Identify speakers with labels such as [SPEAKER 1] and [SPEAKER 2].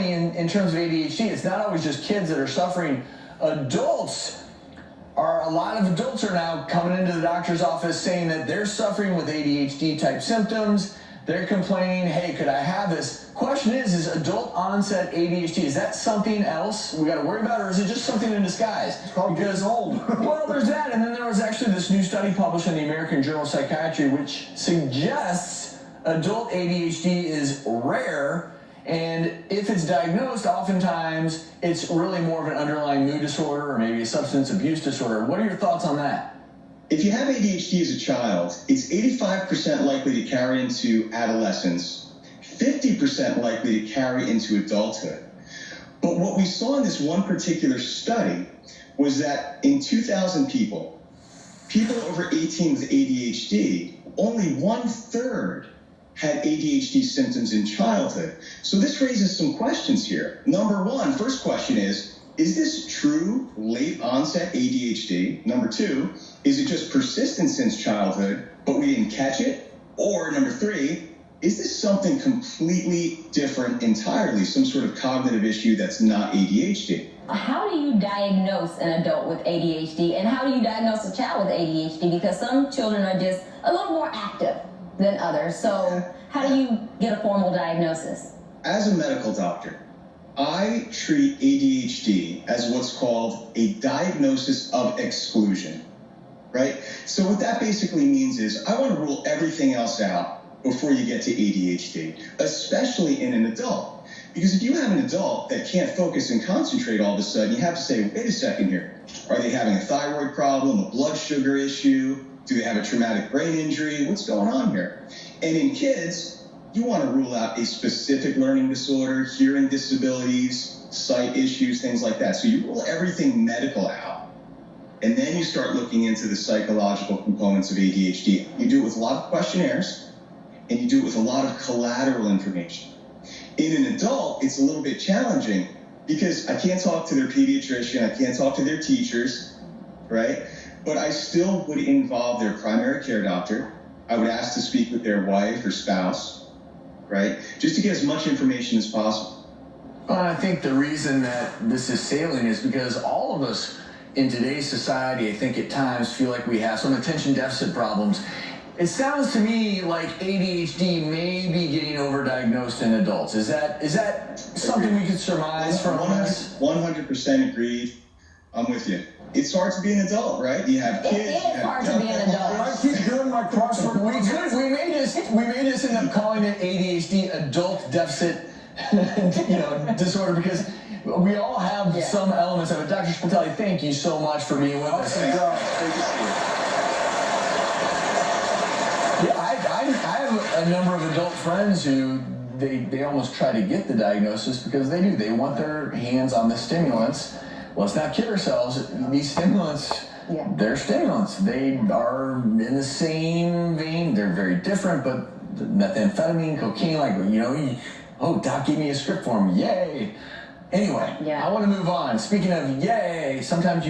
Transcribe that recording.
[SPEAKER 1] funny in terms of ADHD, it's not always just kids that are suffering. A lot of adults are now coming into the doctor's office saying that they're suffering with ADHD type symptoms. They're complaining, hey, could I have this? Question is adult onset ADHD, is that something else we got to worry about, or is it just something in disguise?
[SPEAKER 2] It's called because old.
[SPEAKER 1] Well, there's that, and then there was actually this new study published in the American Journal of Psychiatry which suggests adult ADHD is rare, and if it's diagnosed, oftentimes it's really more of an underlying mood disorder or maybe a substance abuse disorder. What are your thoughts on that?
[SPEAKER 2] If you have ADHD as a child, it's 85% likely to carry into adolescence, 50% likely to carry into adulthood. But what we saw in this one particular study was that in 2,000 people over 18 with ADHD, only 1/3 had ADHD symptoms in childhood. So this raises some questions here. Number one, first question is this true late onset ADHD? Number two, is it just persistent since childhood, but we didn't catch it? Or number three, is this something completely different entirely, some sort of cognitive issue that's not ADHD?
[SPEAKER 3] How do you diagnose an adult with ADHD, and how do you diagnose a child with ADHD? Because some children are just a little more active than others. So how do you get a formal diagnosis?
[SPEAKER 2] As a medical doctor, I treat ADHD as what's called a diagnosis of exclusion, right? So what that basically means is I want to rule everything else out before you get to ADHD, especially in an adult. Because if you have an adult that can't focus and concentrate all of a sudden, you have to say, wait a second here. Are they having a thyroid problem, a blood sugar issue? Do they have a traumatic brain injury? What's going on here? And in kids, you want to rule out a specific learning disorder, hearing disabilities, sight issues, things like that. So you rule everything medical out. And then you start looking into the psychological components of ADHD. You do it with a lot of questionnaires, and you do it with a lot of collateral information. In an adult, it's a little bit challenging because I can't talk to their pediatrician, I can't talk to their teachers, right? But I still would involve their primary care doctor. I would ask to speak with their wife or spouse, right? Just to get as much information as possible.
[SPEAKER 1] Well, I think the reason that this is salient is because all of us in today's society, I think at times feel like we have some attention deficit problems. It sounds to me like ADHD may be getting overdiagnosed in adults. Is that something we could surmise from this?
[SPEAKER 2] 100% agreed. I'm with you. It's hard to be an adult, right? You have kids.
[SPEAKER 3] It is hard to be an adult.
[SPEAKER 1] I keep doing my crossword. We may just end up calling it ADHD, adult deficit, disorder, because we all have some elements of it. Dr. Spitali, thank you so much for being with us. Yeah, I have a number of adult friends who they almost try to get the diagnosis because they do. They want their hands on the stimulants. Let's not kid ourselves. These stimulants, they're stimulants. They are in the same vein. They're very different, but methamphetamine, cocaine, oh, doc gave me a script for them. Yay. Anyway, I want to move on. Speaking of yay, sometimes you